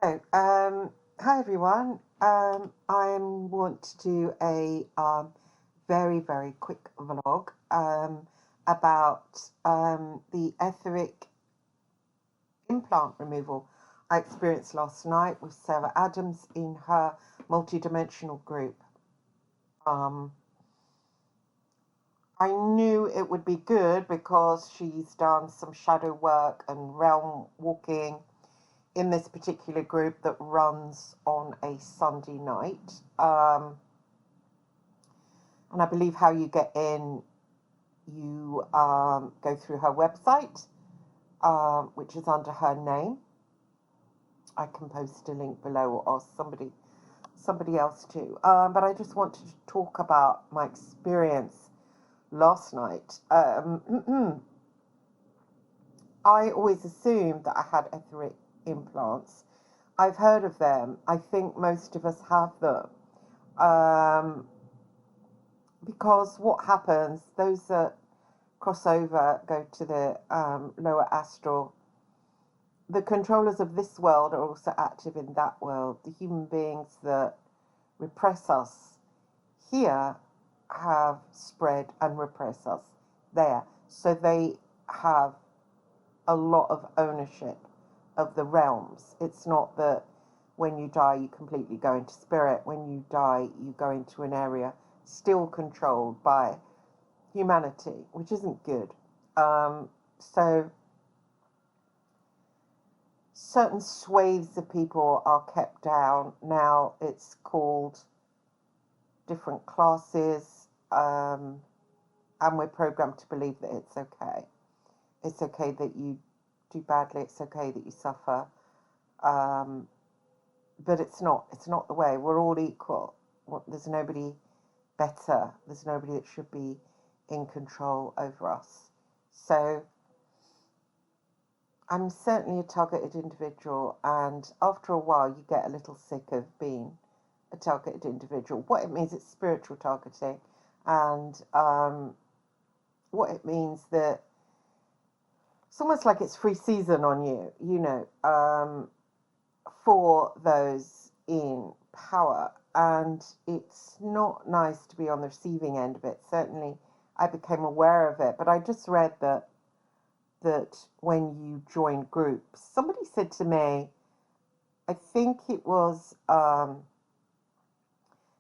So, hi everyone. I want to do a very, very quick vlog about the etheric implant removal I experienced last night with Sarah Adams in her multidimensional group. Um, I knew it would be good because she's done some shadow work and realm walking in this particular group that runs on a Sunday night. And I believe how you get in, you go through her website, which is under her name. I can post a link below or ask somebody else too. But I just wanted to talk about my experience last night. I always assumed that I had etheric implants. I've heard of them. I think most of us have them. Because what happens, those that cross over, go to the lower astral, the controllers of this world are also active in that world. The human beings that repress us here have spread and repress us there. So they have a lot of ownership of the realms. It's not that when you die you completely go into spirit. When you die you go into an area still controlled by humanity, which isn't good. So certain swathes of people are kept down. Now it's called different classes, and we're programmed to believe that it's okay. It's okay that you do badly. It's okay that you suffer. But it's not. It's not the way. We're all equal. There's nobody better. There's nobody that should be in control over us. So I'm certainly a targeted individual, and after a while you get a little sick of being a targeted individual. What it means, it's spiritual targeting, and what it means that it's almost like it's free season on you, for those in power, and it's not nice to be on the receiving end of it. Certainly I became aware of it, but I just read that when you join groups, somebody said to me, I think it was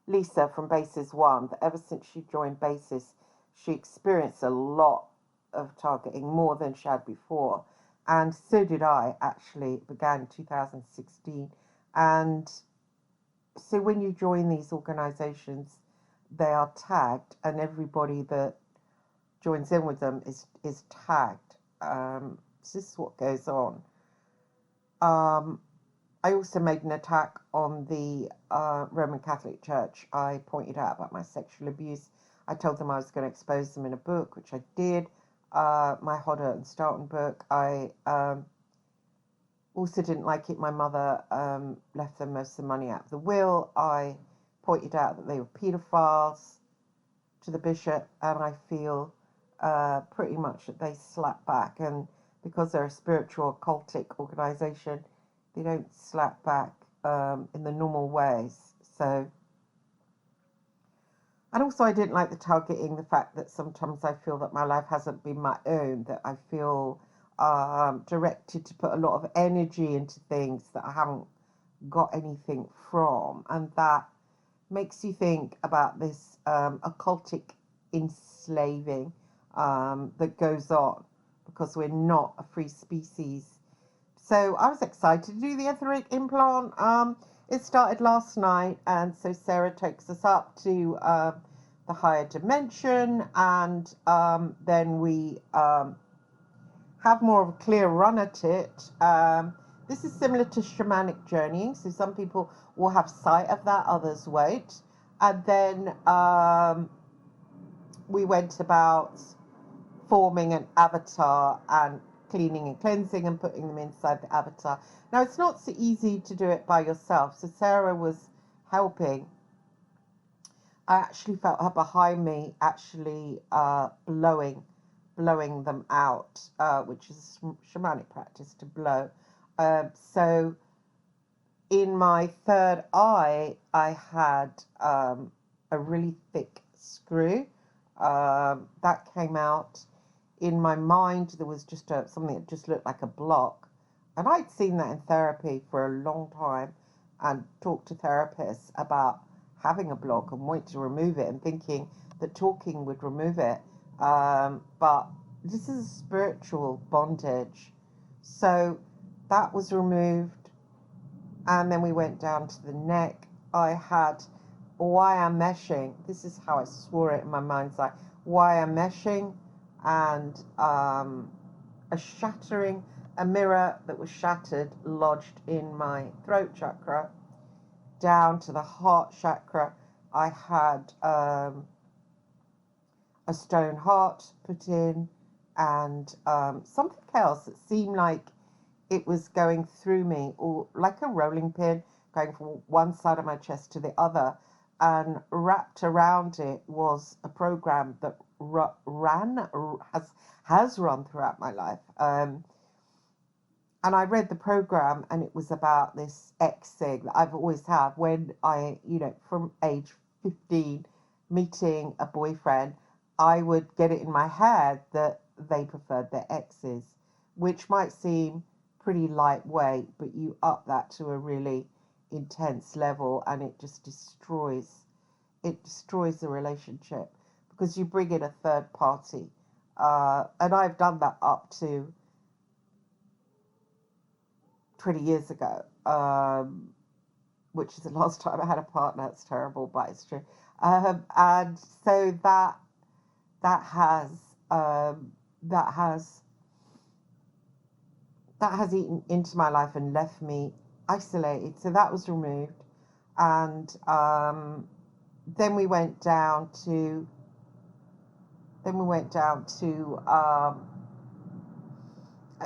Lisa from Basis One, that ever since she joined Basis, she experienced a lot of targeting, more than she had before. And so did I, actually. It began in 2016. And so when you join these organizations, they are tagged, and everybody that joins in with them is tagged. This is what goes on. I also made an attack on the Roman Catholic Church. I pointed out about my sexual abuse. I told them I was going to expose them in a book, which I did. My Hodder and Starton book. I also didn't like it. My mother left them most of the money out of the will. I pointed out that they were paedophiles to the bishop, and I feel pretty much that they slap back. And because they're a spiritual occultic organization, they don't slap back in the normal ways. So, and also I didn't like the targeting, the fact that sometimes I feel that my life hasn't been my own, that I feel directed to put a lot of energy into things that I haven't got anything from, and that makes you think about this occultic enslaving that goes on, because we're not a free species. So I was excited to do the etheric implant. It started last night, and so Sarah takes us up to the higher dimension, and then we have more of a clear run at it. This is similar to shamanic journeying, so some people will have sight of that, others won't. And then we went about forming an avatar and cleaning and cleansing and putting them inside the avatar. Now, it's not so easy to do it by yourself, so Sarah was helping. I actually felt her behind me, actually blowing them out, which is a shamanic practice, to blow. So in my third eye, I had a really thick screw that came out. In my mind, there was just something that just looked like a block. And I'd seen that in therapy for a long time and talked to therapists about having a block and wanting to remove it and thinking that talking would remove it. But this is a spiritual bondage. So that was removed. And then we went down to the neck. I had wire meshing. This is how I swore it in my mind's eye. Wire meshing and a mirror that was shattered, lodged in my throat chakra. Down to the heart chakra, I had a stone heart put in, and something else that seemed like it was going through me, or like a rolling pin going from one side of my chest to the other, and wrapped around it was a program that has run throughout my life. And I read the program, and it was about this X thing that I've always had when I, from age 15, meeting a boyfriend, I would get it in my head that they preferred their exes, which might seem pretty lightweight, but you up that to a really intense level, and it just destroys the relationship because you bring in a third party. And I've done that up to 20 years ago, which is the last time I had a partner. It's terrible, but it's true. And so that has eaten into my life and left me isolated. So that was removed, and then we went down to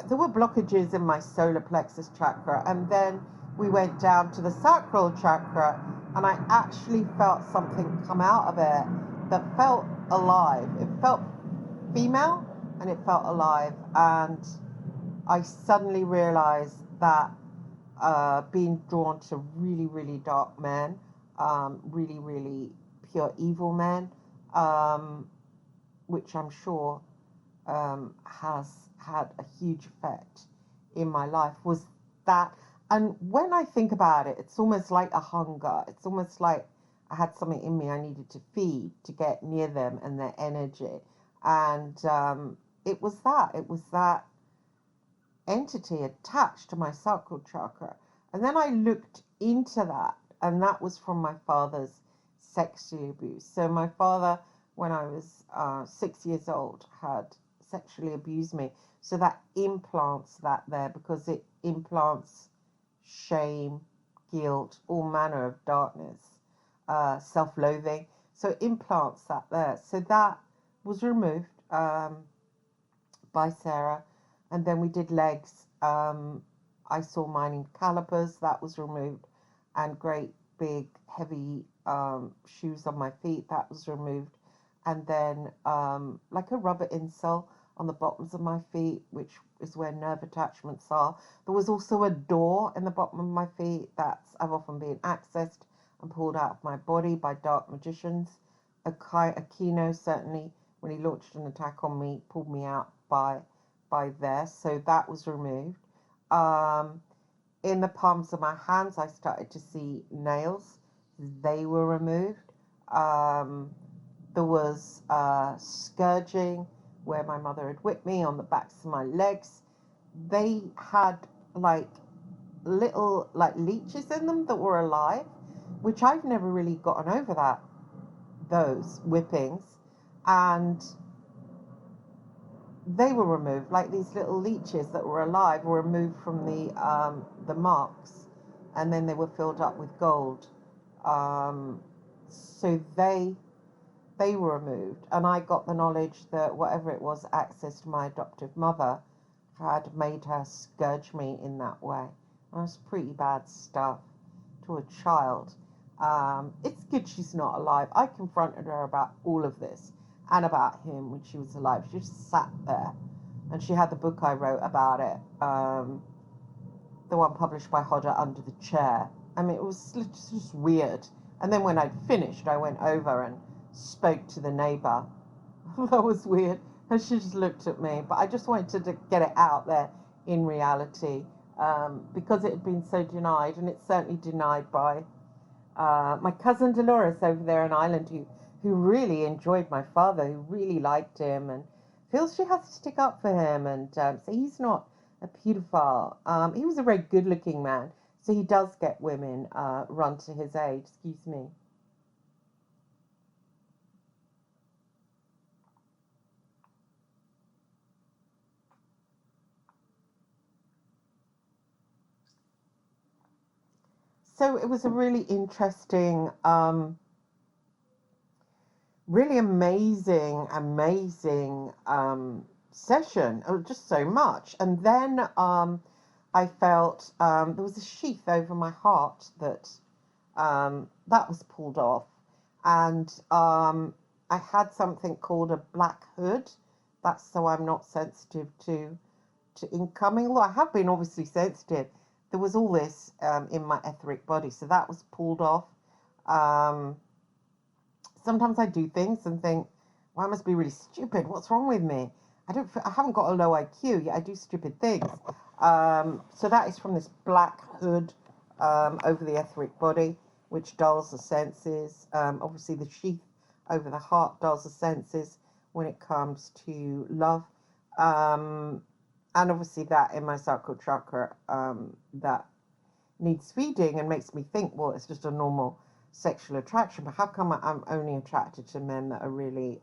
there were blockages in my solar plexus chakra, and then we went down to the sacral chakra, and I actually felt something come out of it that felt alive. It felt female, and it felt alive, and I suddenly realized that being drawn to really, really dark men, really, really pure evil men, which I'm sure has had a huge effect in my life, was that. And when I think about it, it's almost like a hunger. It's almost like I had something in me I needed to feed to get near them and their energy. And it was that entity attached to my sacral chakra. And then I looked into that, and that was from my father's sexual abuse. So my father, when I was 6 years old, had sexually abused me. So that implants that there, because it implants shame, guilt, all manner of darkness, self-loathing. So it implants that there. So that was removed by Sarah. And then we did legs. I saw mining calipers, that was removed, and great big heavy shoes on my feet, that was removed. And then like a rubber insole on the bottoms of my feet, which is where nerve attachments are. There was also a door in the bottom of my feet I've often been accessed and pulled out of my body by dark magicians. Aquino, certainly, when he launched an attack on me, pulled me out by there. So that was removed. In the palms of my hands, I started to see nails. They were removed. There was scourging where my mother had whipped me on the backs of my legs. They had like little leeches in them that were alive, which I've never really gotten over those whippings. And they were removed, like these little leeches that were alive were removed from the marks, and then they were filled up with gold. So they were removed, and I got the knowledge that whatever it was, access to my adoptive mother, had made her scourge me in that way. And it was pretty bad stuff to a child. It's good she's not alive. I confronted her about all of this and about him when she was alive. She just sat there, and she had the book I wrote about it. the one published by Hodder, Under the Chair. I mean, it was just weird. And then when I'd finished, I went over and spoke to the neighbour. That was weird. And she just looked at me. But I just wanted to get it out there in reality, because it had been so denied, and it's certainly denied by my cousin Dolores over there in Ireland, who really enjoyed my father, who really liked him, and feels she has to stick up for him. And so he's not a paedophile. He was a very good-looking man, so he does get women run to his aid. Excuse me. So it was a really interesting, really amazing session. Oh, just so much. And then I felt there was a sheath over my heart that was pulled off, and I had something called a black hood. That's so I'm not sensitive to incoming. Well, I have been obviously sensitive. There was all this in my etheric body, so that was pulled off. Um, Sometimes I do things and think, well, I must be really stupid. What's wrong with me? I haven't got a low IQ, yet I do stupid things. So that is from this black hood over the etheric body, which dulls the senses. Obviously, the sheath over the heart dulls the senses when it comes to love. And obviously, that in my sacral chakra, that needs feeding and makes me think, well, it's just a normal sexual attraction, but how come I'm only attracted to men that are really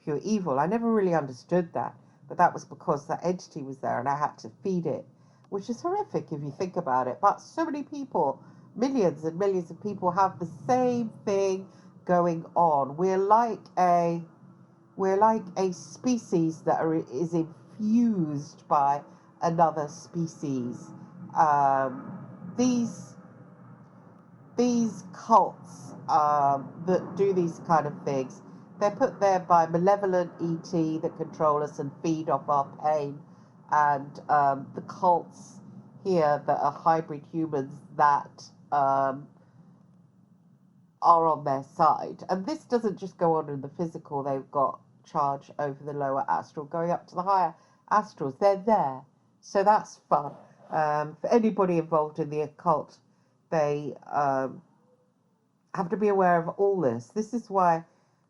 pure evil? I never really understood that, but that was because that entity was there and I had to feed it, which is horrific if you think about it. But so many people, millions and millions of people, have the same thing going on. We're like a species that is infused by another species. Um, these these cults that do these kind of things, they're put there by malevolent ET that control us and feed off our pain, and the cults here that are hybrid humans that are on their side. And this doesn't just go on in the physical, they've got charge over the lower astral, going up to the higher astrals. They're there. So that's fun. For anybody involved in the occult, they have to be aware of all this. This is why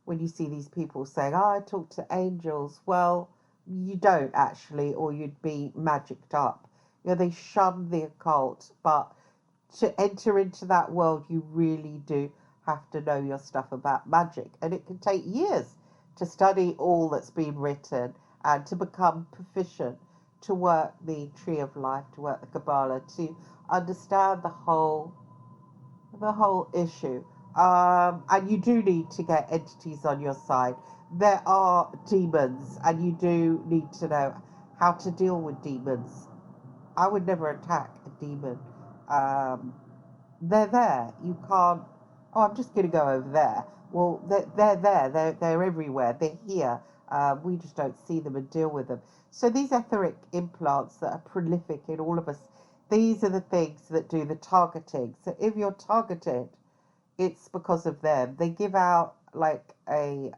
when you see these people saying, oh, I talk to angels, well, you don't actually, or you'd be magicked up. You know, they shun the occult, but to enter into that world, you really do have to know your stuff about magic. And it can take years to study all that's been written and to become proficient, to work the tree of life, to work the Kabbalah, to understand the whole issue. And you do need to get entities on your side. There are demons, and you do need to know how to deal with demons. I would never attack a demon. Um, they're there. You can't. Oh, I'm just going to go over there. Well, they're there. They're everywhere. They're here. We just don't see them and deal with them. So these etheric implants that are prolific in all of us, these are the things that do the targeting. So if you're targeted, it's because of them. They give out like a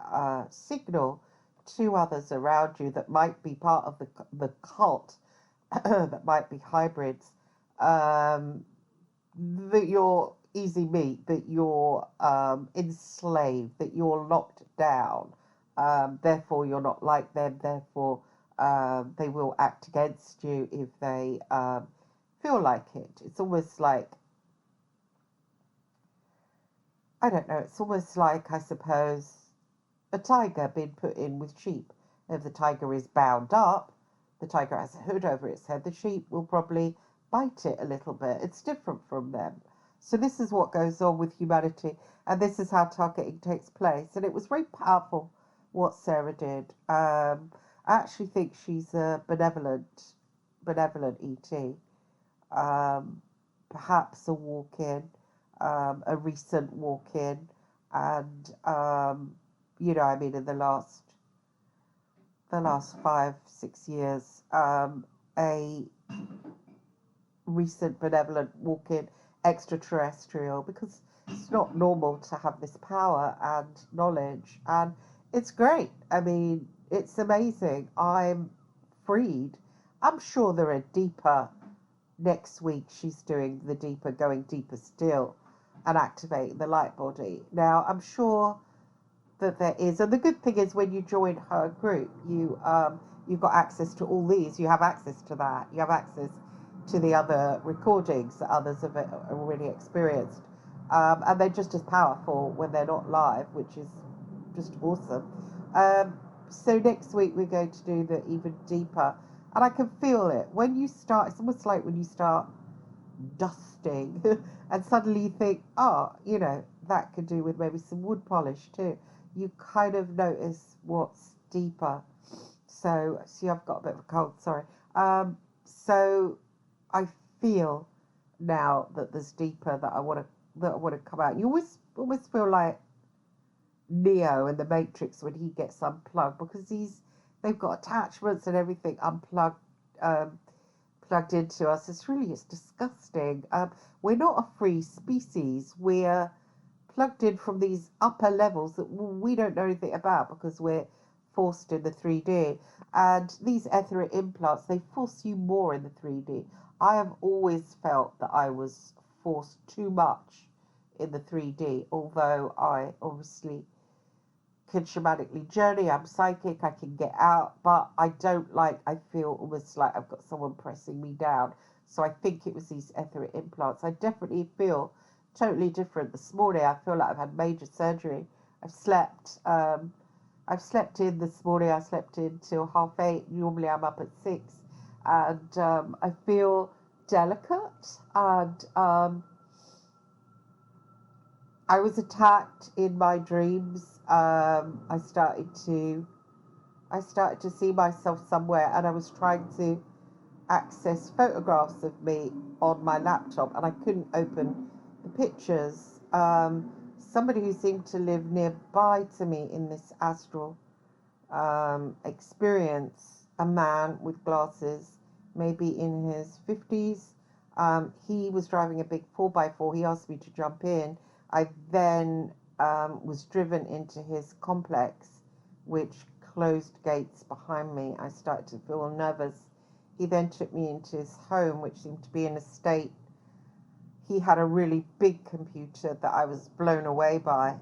signal to others around you that might be part of the cult, that might be hybrids, that you're easy meat, that you're enslaved, that you're locked down. Therefore, you're not like them. Therefore, they will act against you if they feel like it. It's almost like, I don't know, it's almost like, I suppose, a tiger being put in with sheep. If the tiger is bound up, the tiger has a hood over its head, the sheep will probably bite it a little bit. It's different from them. So this is what goes on with humanity, and this is how targeting takes place. And it was very powerful what Sarah did. I actually think she's a benevolent ET. Perhaps a walk-in, a recent walk-in, and I mean, in the last 5-6 years, a recent benevolent walk-in extraterrestrial, because it's not normal to have this power and knowledge, and it's great. I mean, it's amazing. I'm freed. I'm sure there are deeper. Next week she's doing the deeper, going deeper still, and activating the light body. Now I'm sure that there is, and the good thing is when you join her group, you've got access to all these. You have access to that. You have access to the other recordings that others have already experienced, and they're just as powerful when they're not live, which is just awesome. So next week we're going to do the even deeper, and I can feel it when you start. It's almost like when you start dusting, and suddenly you think, oh, that could do with maybe some wood polish too. You kind of notice what's deeper. So, see, I've got a bit of a cold, sorry. So I feel now that there's deeper that I want to come out. You almost feel like Neo in the Matrix when he gets unplugged, because they've got attachments and everything unplugged, plugged into us. It's disgusting. We're not a free species. We're plugged in from these upper levels that we don't know anything about, because we're forced in the 3D. And these etheric implants, they force you more in the 3D. I have always felt that I was forced too much in the 3D, although I obviously can shamanically journey, I'm psychic, I can get out, but I feel almost like I've got someone pressing me down. So I think it was these etheric implants. I definitely feel totally different. This morning I feel like I've had major surgery. I've slept in this morning. I slept in till 8:30. Normally I'm up at 6, and I feel delicate, and I was attacked in my dreams. I started to see myself somewhere, and I was trying to access photographs of me on my laptop, and I couldn't open the pictures. Somebody who seemed to live nearby to me in this astral experience, a man with glasses, maybe in his 50s. He was driving a big 4x4. He asked me to jump in. I then was driven into his complex, which closed gates behind me. I started to feel nervous. He then took me into his home, which seemed to be in a state. He had a really big computer that I was blown away by.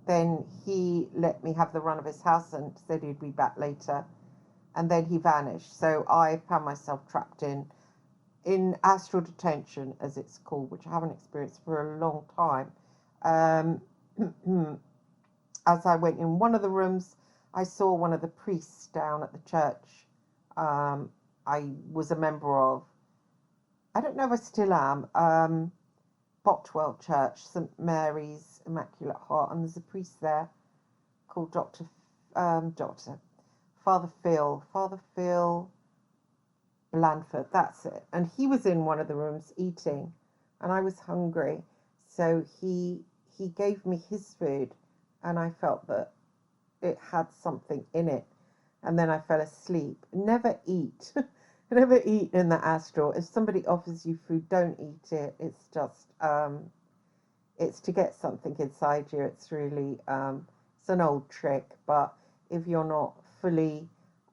Then he let me have the run of his house and said he'd be back later. And then he vanished. So I found myself trapped in astral detention, as it's called, which I haven't experienced for a long time. As I went in one of the rooms, I saw one of the priests down at the church I was a member of. I don't know if I still am. Botwell Church, St Mary's Immaculate Heart, and there's a priest there called Father Phil Blandford, that's it. And he was in one of the rooms eating, and I was hungry, so he gave me his food, and I felt that it had something in it, and then I fell asleep. Never eat. Never eat in the astral. If somebody offers you food, don't eat it. It's just it's to get something inside you. It's really it's an old trick, but if you're not fully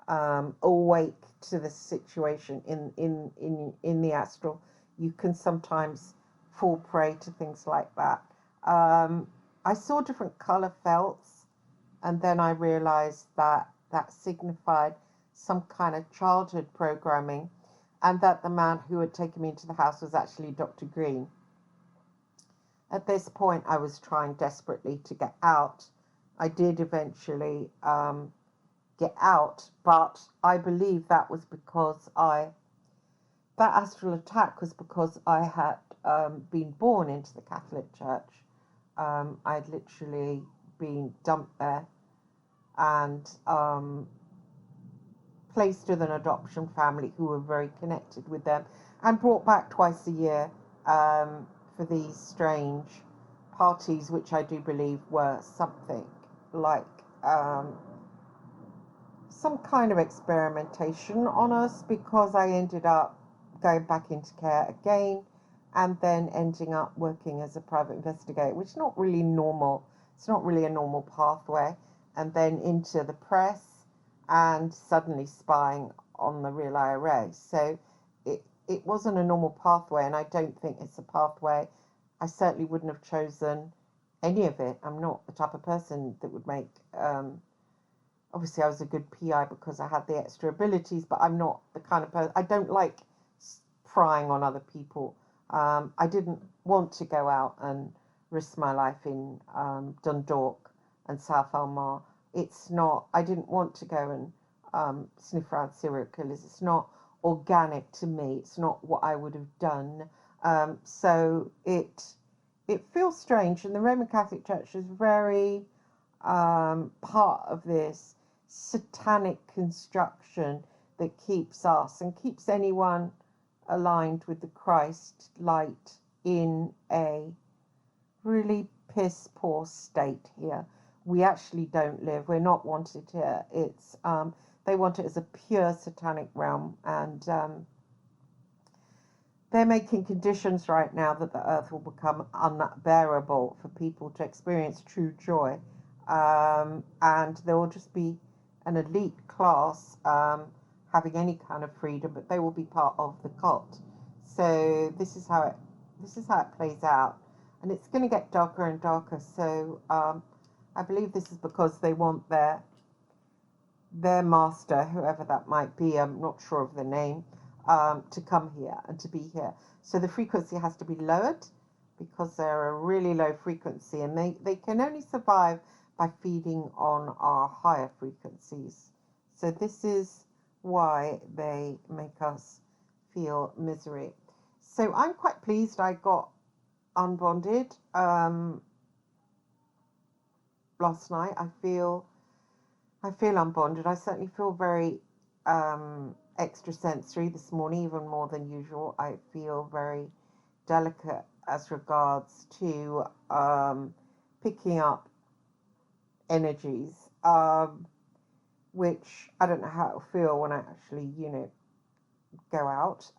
awake to the situation in the astral, you can sometimes fall prey to things like that. I saw different color felts, and then I realized that signified some kind of childhood programming, and that the man who had taken me into the house was actually Dr. Green. At this point, I was trying desperately to get out. I did eventually get out, but I believe that was because that astral attack was because I had been born into the Catholic Church. I'd literally been dumped there and placed with an adoption family who were very connected with them, and brought back twice a year for these strange parties, which I do believe were something like some kind of experimentation on us, because I ended up going back into care again, and then ending up working as a private investigator, which is not really normal. It's not really a normal pathway. And then into the press, and suddenly spying on the real IRA. So it wasn't a normal pathway, and I don't think it's a pathway. I certainly wouldn't have chosen any of it. I'm not the type of person that would make, obviously I was a good PI because I had the extra abilities, but I'm not the kind of person, I don't like prying on other people. I didn't want to go out and risk my life in Dundalk and South Almar. It's not, I didn't want to go and sniff around serial killers. It's not organic to me. It's not what I would have done. So it feels strange, and the Roman Catholic Church is very part of this satanic construction that keeps us and keeps anyone aligned with the Christ light in a really piss poor state here. We actually don't live. We're not wanted here. It's they want it as a pure satanic realm, and they're making conditions right now that the earth will become unbearable for people to experience true joy, and there will just be an elite class having any kind of freedom, but they will be part of the cult. So this is how it plays out, and it's going to get darker and darker. So I believe this is because they want their master, whoever that might be, I'm not sure of the name, to come here and to be here. So the frequency has to be lowered because they're a really low frequency, and they can only survive by feeding on our higher frequencies. So this is why they make us feel misery. So I'm quite pleased I got unbonded last night. I feel unbonded. I certainly feel very extrasensory this morning, even more than usual. I feel very delicate as regards to picking up energies, which I don't know how it'll feel when I actually, go out.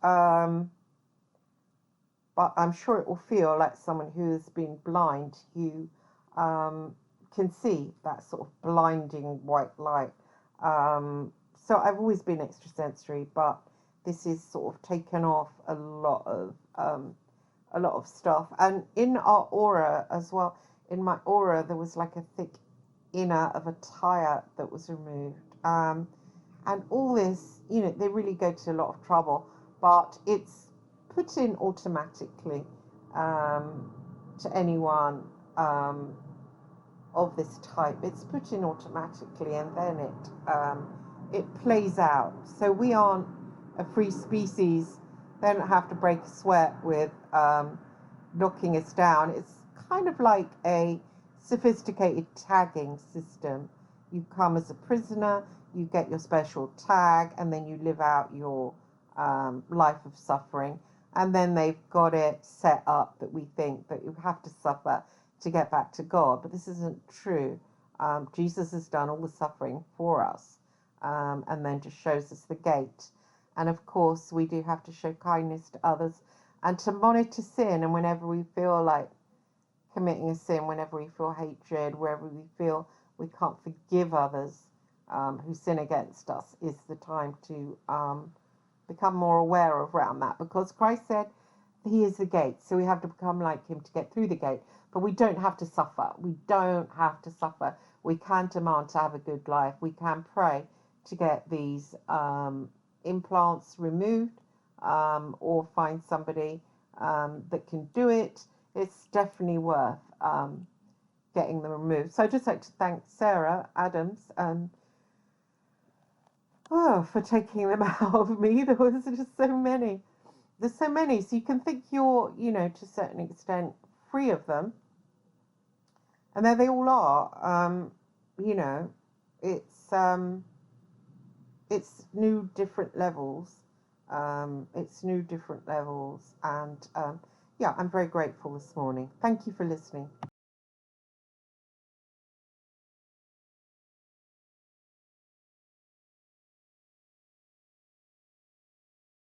But I'm sure it will feel like someone who has been blind, who can see that sort of blinding white light. So I've always been extrasensory, but this is sort of taken off a lot of stuff. And in our aura as well, in my aura, there was like a thick inner of a tire that was removed. And all this, they really go to a lot of trouble, but it's put in automatically to anyone of this type. It's put in automatically, and then it plays out. So we aren't a free species. They don't have to break a sweat with knocking us down. It's kind of like a sophisticated tagging system. You come as a prisoner, you get your special tag, and then you live out your life of suffering. And then they've got it set up that we think that you have to suffer to get back to God. But this isn't true. Jesus has done all the suffering for us, and then just shows us the gate. And of course, we do have to show kindness to others and to monitor sin. And whenever we feel like committing a sin, whenever we feel hatred, wherever we feel we can't forgive others who sin against us, is the time to become more aware of around that, because Christ said he is the gate, so we have to become like him to get through the gate. But we don't have to suffer. We don't have to suffer. We can demand to have a good life. We can pray to get these implants removed, or find somebody that can do it. It's definitely worth getting them removed. So I'd just like to thank Sarah Adams for taking them out of me. There was just so many. There's so many. So you can think you're, to a certain extent free of them. And there they all are. It's new different levels. It's new different levels. And yeah, I'm very grateful this morning. Thank you for listening.